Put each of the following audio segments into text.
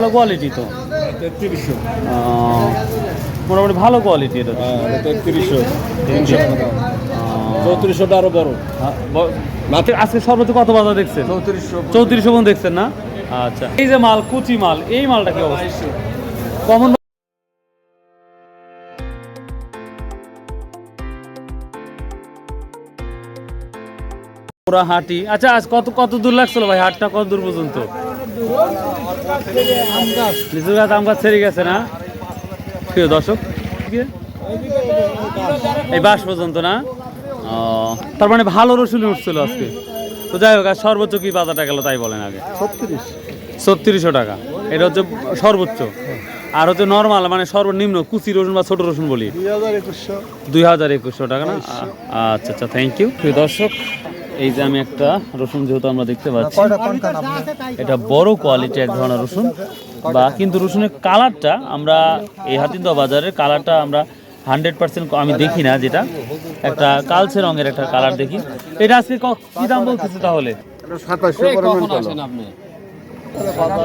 ভালো কোয়ালিটি তো 3300 মোটামুটি ভালো কোয়ালিটি এটা তো। 3300 3400টা আরো বড়। আজকে সর্বোচ্চ কত বাজার দেখছেন? 3400 পর্যন্ত দেখছেন না? আচ্ছা, এই যে মাল কুচি মাল, এই মালটা কি অবস্থা? কমন পুরা হাঁটি। আচ্ছা, আজ কত দূর লাগছিল ভাই? হাটটা কত দূর পর্যন্ত? লিচু গাছ আম গাছ ছেড়ে গেছে না? প্রিয় দর্শক, এই বাস পর্যন্ত না? তার মানে ভালো রসুন উঠছিল আজকে। তো যাই হোক, আর সর্বোচ্চ কি বাজারটা গেল তাই বলেন আগে। 3600 টাকা, এটা হচ্ছে সর্বোচ্চ। আর হচ্ছে নর্মাল মানে সর্বনিম্ন কুচি রসুন বা ছোট রসুন বলি 2100 টাকা না? আচ্ছা আচ্ছা, থ্যাংক ইউ। প্রিয় দর্শক, এই যে আমি একটা রসুন যেহেতু আমরা দেখতে পাচ্ছি, এটা বড় কোয়ালিটি এক ধরনের রসুন বা কিন্তু রসুনের কালারটা আমরা এই হাতিন্দা বাজারের কালারটা আমরা 100% আমি দেখি না, যেটা একটা কালচে রঙের একটা কালার দেখি। এটা আজকে কি দাম বলতেছে তাহলে? 2700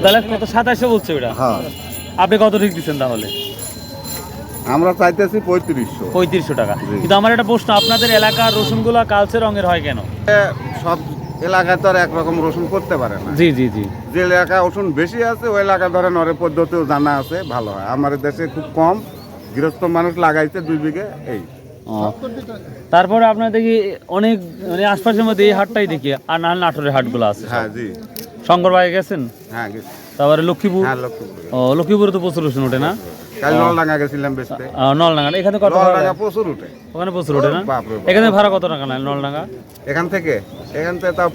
তাহলে কত? 2700 বলছে ওটা। আপনি কত ঠিক দিচ্ছেন তাহলে? আমরা চাইতেছি 3500 টাকা। কিন্তু আমার একটা প্রশ্ন, আপনাদের এলাকার রসুনগুলা কালচে রঙের হয় কেন? সব এলাকায় তো আর একরকম রসুন করতে পারে না। জি জি জি। যে এলাকায় রসুন বেশি আছে ওই এলাকা ধরেন ওর পদ্ধতিও জানা আছে, ভালো হয়। আমাদের দেশে খুব কম গৃহস্থ মানুষ লাগাইছে 2 বিঘে এই। তারপরে আপনার দেখি অনেক মানে আশপাশের মধ্যে এই হাটটাই দেখি, আর না নাটোরের হাটগুলো আছে। হ্যাঁ জি। শঙ্করবাগে গেছেন? হ্যাঁ গেছি। তারপরে লক্ষ্মীপুর? হ্যাঁ লক্ষ্মীপুর। লক্ষ্মীপুরে তো প্রচুর রসুন ওঠে না? কাল নলডাঙ্গা গেছিলাম বেচতে। নলডাঙ্গা এখানে কত? নলডাঙ্গা প্রচুর উঠে। ওখানে প্রচুর ওঠে না? এখানে ভাড়া কত টাকা নেয় নলডাঙ্গা? এখান থেকে তাও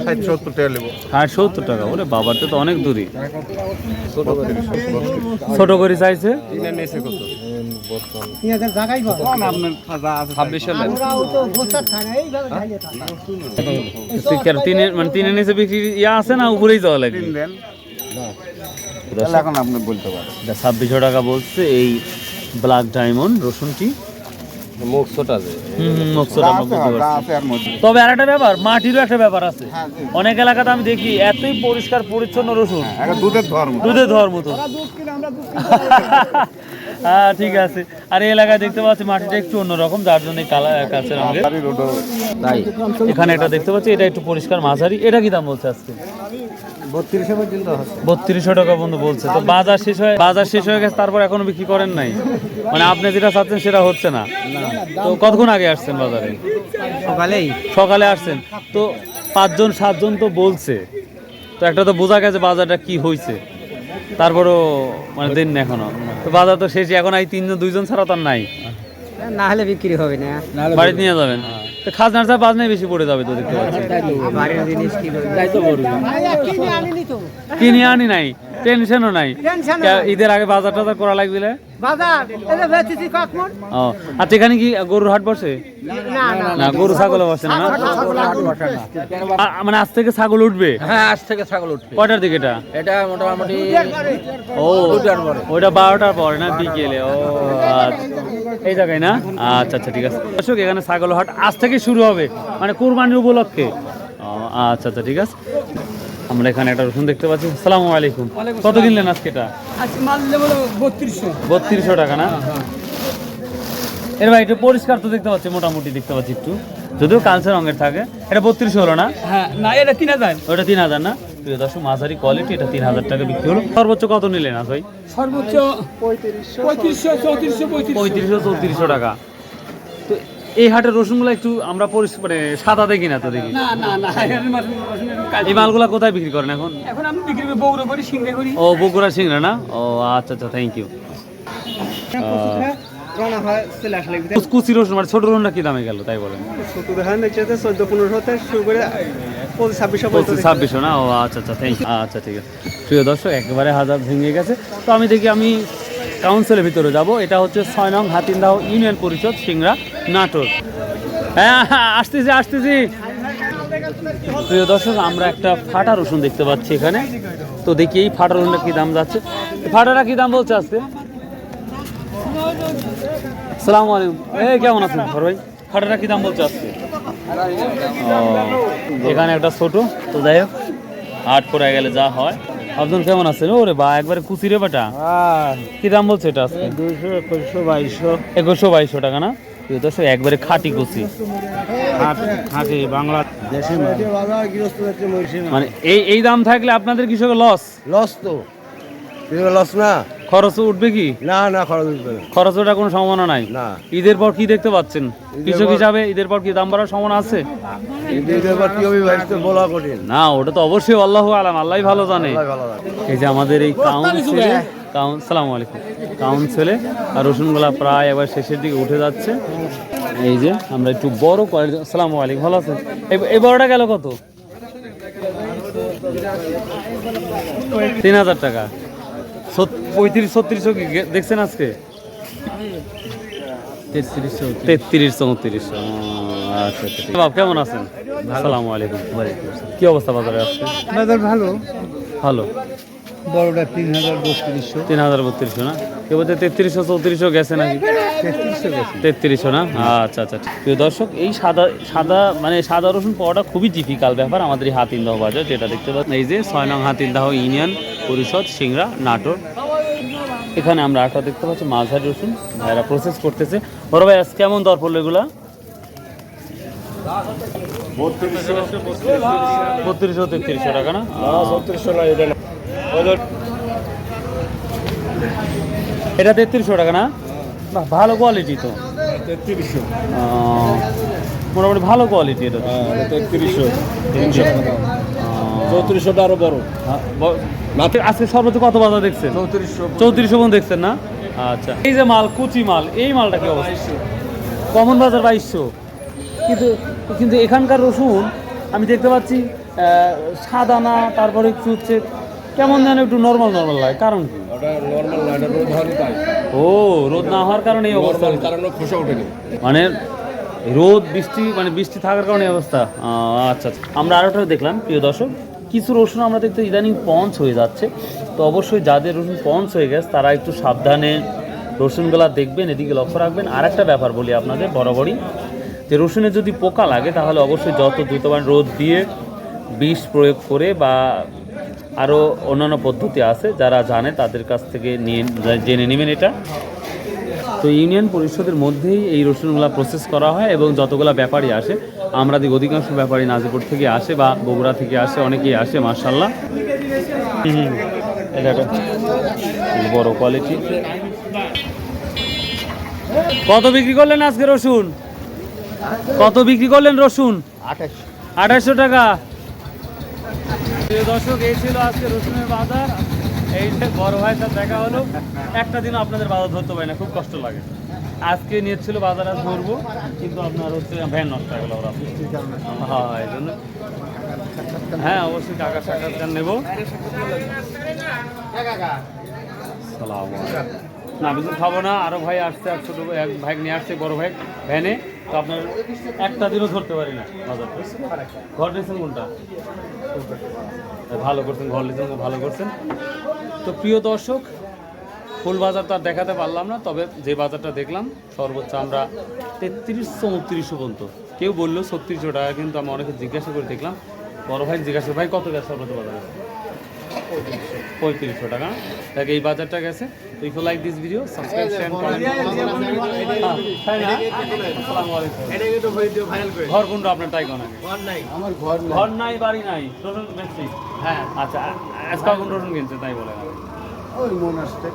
60-70 টাকা নেব। 60-70 টাকা? ওরে বাবার, তো অনেক দূরই। ছোট করে চাইছে তিনের নিচে বিক্রি ইয়া আছে না উপরেই যাওয়া লাগে? এখন আপনি বলতে পারেন 2600 টাকা বলছে এই ব্ল্যাক ডায়মন্ড রসুনটি। তবে আর একটা ব্যাপার, মাটিরও একটা ব্যাপার আছে। অনেক এলাকাতে আমি দেখি এতই পরিষ্কার পরিচ্ছন্ন রসুন, দুধের ধোয়ার মতো। হ্যাঁ ঠিক আছে। আর এই এলাকায় দেখতে পাচ্ছি মাটিটা একটু অন্যরকম, যার জন্য কাছে তাই এখানে এটা দেখতে পাচ্ছি, এটা একটু পরিষ্কার মাঝারি। এটা কি দাম বলছে আজকে? 3200 টাকা বন্ধু বলছে। তো বাজার শেষ হয়ে গেছে, তারপর এখনো বিক্রি করেন নাই? মানে আপনি যেটা চাচ্ছেন সেটা হচ্ছে না। তো কতক্ষণ আগে আসছেন বাজারে? সকালে আসছেন। তো 5-7 জন তো বলছে, তো একটা তো বোঝা গেছে বাজারটা কি হয়েছে। তারপরও মানে দিন এখনো তো বাজার তো শেষই, এখন এই 2জন ছাড়া তার নাই। না হলে বিক্রি হবে না, বাড়িতে নিয়ে যাবেন। তো খাজনার চা বাজনাই বেশি পড়ে যাবে তো দেখতে পাচ্ছি। কিনে আনি নাই, টেনশনও নাই। ঈদের আগে বাজার টাজার করা লাগবে। আচ্ছা, এখানে কি গরুর হাট বসে? না, গরু ছাগলও বসে না? মানে আজ থেকে ছাগল উঠবে? হ্যাঁ, আজ থেকে ছাগল উঠবে। কয়টার দিকে এটা? এটা মোটামুটি ওইটা 12টার পরে না বিকেলে? ও আচ্ছা, এই জায়গায় না? আচ্ছা আচ্ছা, ঠিক আছে। দর্শক, এখানে ছাগল হাট আজ থেকে শুরু হবে, মানে কোরবানির উপলক্ষে। আচ্ছা আচ্ছা, ঠিক আছে। আমরা এখানে একটা রসুন দেখতে পাচ্ছি। আসসালামু আলাইকুম। কত কিনলেন আজকে এটা? 3200 টাকা না? এর ভাই একটু পরিষ্কার তো দেখতে পাচ্ছি, মোটামুটি দেখতে পাচ্ছি একটু, যদিও কালচে রঙের থাকে। এটা 3200 হলো না? হ্যাঁ না, এটা 3000। ওটা 3000 না? প্রিয় দর্শক, মাঝারি কোয়ালিটি, এটা 3000 টাকা বিক্রি হলো। সর্বোচ্চ কত নিলেন আজ ভাই? সর্বোচ্চ 3500-3400 টাকা। তো এই হাটের রসুনগুলো একটু আমরা মানে সাদা দেখি না তো দেখি। এই মালগুলা কোথায় বিক্রি করেন এখন? এখন আমি বিক্রি করি বগুড়া করি, সিংড়া করি। ও, বগুড়া সিংড়া না? ও আচ্ছা আচ্ছা, থ্যাংক ইউ। কুচি রসুন মানে ছোট রসুনটা কি দামে গেল তাই বলেন? 2600 না? ও আচ্ছা আচ্ছা, থ্যাংক ইউ। আচ্ছা ঠিক আছে। প্রিয় দর্শক, একেবারে হাজার ভেঙে গেছে। তো আমি দেখি আমি কাউন্সিলের ভিতরে যাব। এটা হচ্ছে 6 নং হাতিন্দাহ ইউনিয়ন পরিষদ, সিংড়া, নাটোর। হ্যাঁ আসতেছি। প্রিয় দর্শক, আমরা একটা ফাটা রসুন দেখতে পাচ্ছি এখানে। তো দেখি এই ফাটা রসুনটা কি দাম যাচ্ছে। ফাটাটা কি দাম বলছে আজকে? আসসালামু আলাইকুম। কেমন আছেন ভাই? ফাটাটা কি দাম বলছে আজকে? এখানে একটা ছোট, তো যাই হোক, হাট করে গেলে যা হয়। আফজাল কেমন আছেন? ওরে বা একবারে কুচি রে বেটা। কি দাম বলছে এটা আজকে? 2100 টাকা না? প্রিয় দর্শক একবারে খাঁটি কুচি, খাঁটি বাংলা দেশি মানে এই দাম থাকলে আপনাদের কৃষকের লস লস তো লস না, খরচ উঠবে কি? না না খরচ উঠবে না। খরচ ওঠার কোনো সম্ভাবনা নাই। না। ঈদের পর কি দেখতে পাচ্ছেন কৃষক হিসাবে? ঈদের পর কি দাম বাড়ার সম্ভাবনা আছে? ঈদের পর কি হবে ভাই তো বলা কঠিন। না, ওটা তো অবশ্যই আল্লাহু আলাম, আল্লাহই ভালো জানে। আল্লাহ ভালো জানে। এই যে আমাদের এই সালাম আলাইকুম কাউন্সিলে আর রসুনগুলা প্রায় এবার শেষের দিকে উঠে যাচ্ছে। এই যে আমরা একটু বড় কোয়ালিটি। আসসালামু আলাইকুম, ভালো আছেন? এই বড়টা গেল কত? 3000 টাকা। 35-36 কি দেখছেন আজকে? 33-34। আচ্ছা আচ্ছা, বাবা কেমন আছেন? আসসালামু আলাইকুম। কি অবস্থা বাজারে আজকে? বাজার ভালো, ভালো। বড়টা 3000-3200, 3000-3200 না? কেউ বলতে 3300-3400 গেছে নাকি? 3300 না? আচ্ছা আচ্ছা। প্রিয় দর্শক, এই সাদা মানে সাদা রসুন পাওয়াটা খুবই ডিফিকাল্ট ব্যাপার আমাদের এই হাতিলদাহ বাজার, যেটা দেখতে পাচ্ছেন এই যে 6 নং হাতিলদাহ ইউনিয়ন পরিষদ, সিংড়া, নাটোর। এখানে আমরা আটা দেখতে পাচ্ছি মাঝারি রসুন, ভাইরা প্রসেস করতেছে। বড় ভাই আজকে কেমন দর পড়লো এগুলা? 3200-3300 টাকা না? 3600 না, এটা না। এটা 3300 টাকা না? বাহ, ভালো কোয়ালিটি তো। 3300, মোটামুটি ভালো কোয়ালিটি এটা তো। 3300, 3400টা আরো বড়। আজকে সর্বোচ্চ কত বাজার দেখছেন? 3400 পর্যন্ত দেখছেন না? আচ্ছা। এই যে মাল, কুচি মাল, এই মালটা কি অবস্থা? কমন বাজার 2200, কিন্তু এখানকার রসুন আমি দেখতে পাচ্ছি সাদা না, তারপরে একটু হচ্ছে কেমন যেন একটু নর্মাল লাগে। কারণ কি? ওটা নরমাল না, এটা রোদ হওয়ারই তাই। ও, রোদ না হওয়ার কারণে এই অবস্থা। কারণে খোসা ওঠেনি। মানে রোদ বৃষ্টি, মানে বৃষ্টি থাকার কারণে এই অবস্থা। আচ্ছা আচ্ছা। আমরা আরেকটা দেখলাম প্রিয় দর্শক, কিছু রসুন আমরা দেখতে ইদানিং পঞ্চ হয়ে যাচ্ছে। তো অবশ্যই যাদের রসুন পঞ্চ হয়ে গেছে তারা একটু সাবধানে রসুনগুলা দেখবেন, এদিকে লক্ষ্য রাখবেন। আর একটা ব্যাপার বলি আপনাদের বরাবরই, যে রসুনে যদি পোকা লাগে তাহলে অবশ্যই যত দ্রুত রোদ দিয়ে বিষ প্রয়োগ করে বা আরও অন্যান্য পদ্ধতি আছে যারা জানে তাদের কাছ থেকে জেনে নেবেন এটা। তো ইউনিয়ন পরিষদের মধ্যেই এই রসুনগুলা প্রসেস করা হয় এবং যতগুলা ব্যাপারী আসে, আমরা দেখি অধিকাংশ ব্যাপারী নাজিপুর থেকে আসে বা বগুড়া থেকে আসে, অনেকেই আসে মাশাআল্লাহ। এটা একটা বড় কোয়ালিটি। কত বিক্রি করলেন আজকে রসুন? কত বিক্রি করলেন রসুন? 2800 টাকা। দর্শক, এই ছিল আজকে রসুনের বাজার। এই যে বড় ভাইয়ের সাথে দেখা হলো, একটা দিনও আপনাদের বাজার ধরতে পারি না, খুব কষ্ট লাগে। আজকে নিয়ে ছিল বাজার আজ ধরবো, কিন্তু আপনার হচ্ছে ভ্যান নষ্ট হয়ে গেল ওরা। হ্যাঁ, এই জন্য হ্যাঁ অবশ্যই কাকা সাক্ষাৎকার নেবো। না বেশি খাবো না, আরো ভাই আসছে, এক ছোট এক ভাই নিয়ে আসছে, বড় ভাই ভ্যানে। তো আপনার একটা দিনও ধরতে পারি না বাজার। ঘর নিয়েছেন কোনটা? ভালো করছেন, ঘর নিয়েছেন, ভালো করছেন। তো প্রিয় দর্শক, ফুল বাজার তো আর দেখাতে পারলাম না, তবে যে বাজারটা দেখলাম সর্বোচ্চ আমরা 3300-3900 পর্যন্ত। কেউ বললো 3600 টাকা, কিন্তু আমি অনেকে জিজ্ঞাসা করে দেখলাম। বড় ভাই জিজ্ঞাসা, ভাই কত গেছে সর্বোচ্চ বাজারে? 3500 টাকা। দেখ এই বাজারটা গেছে। তো if you like this video, subscribe, share, comment. ঘর কোনটা আপনার? তাই কোন আমার ঘর না। ঘর নাই, বাড়ি নাই, রসুন বেশি। হ্যাঁ আচ্ছা, আজকে কোন রসুন কিনছে তাই বলে? ওই মনাস্তে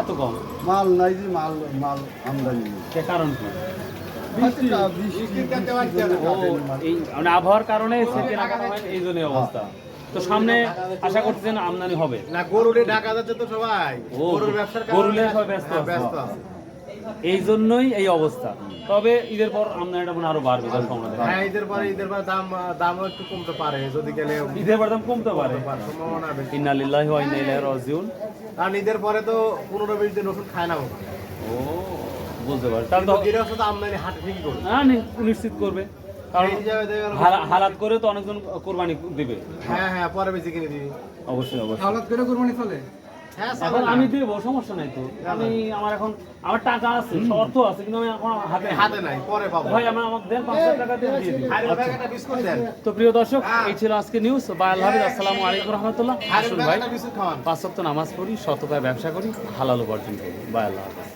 এত কম মাল নাই, যে মাল আমদানি নেই। সে কারণ কি? ও, এই মানে আবহাওয়ার কারণে সে কেনাকাটা হয়, এই জন্য অবস্থা। তো সামনে আশা করতেছেন আমদানি হবে না? গরুরে ঢাকা যাচ্ছে তো সবাই, ও, গরুর ব্যবসার গরুলে কারণে সবাই ব্যস্ত আছে। ব্যস্ত আছে। এই জন্যই এই অবস্থা। তবে ঈদের পর আমদানিটা মনে আরো বাড়বে তার সম্ভাবনা। হ্যাঁ, ঈদের পরে দামও একটু কমতে পারে যদি গেলে ঈদের পর দাম কমতে পারে। সম্ভাবনা বেশি। ইন্না লিল্লাহি ওয়া ইন্না ইলাইহি রাজিউন। কারণ ঈদের পরে তো 15-20 দিন ওষুধ খায় না ওরা। ও, বুঝতে পারি। তাহলে তো গৃহস্থ তো আমদানি হাটে ঠিকই করবে। না, নিশ্চিত করবে, কারণ এই হিসাবে দেখা গেল হালাত করে তো অনেকজন কোরবানি দিবে। হ্যাঁ, পরে বেশি কিনে দিবি। অবশ্যই অবশ্যই। হাওলাত করে কুরবানি চলে। হ্যাঁ, এখন আমি দেবো, সমস্যা নাই তো। আমার এখন আমার টাকা আছে, অর্থ আছে, কিন্তু আমি এখন হাতে হাতে নাই, পরে পাবো। ভাই আমাকে দেন 5,000 টাকা দিয়ে দিন। খাইরুল ভাই একটা বিস্কুট দেন। তো প্রিয় দর্শক, এই ছিল আজকে নিউজ। বাই আল্লাহ হাফিজ, আসসালামু আলাইকুম রহমতুল্লাহ। খাইরুল আসুন ভাই ভাই, একটা বিস্কুট খাওয়ান। 5 ওয়াক্ত নামাজ পড়ি, শত উপায়ে ব্যবসা করি, হালাল উপার্জন করি। বাই আল্লাহ হাফিজ।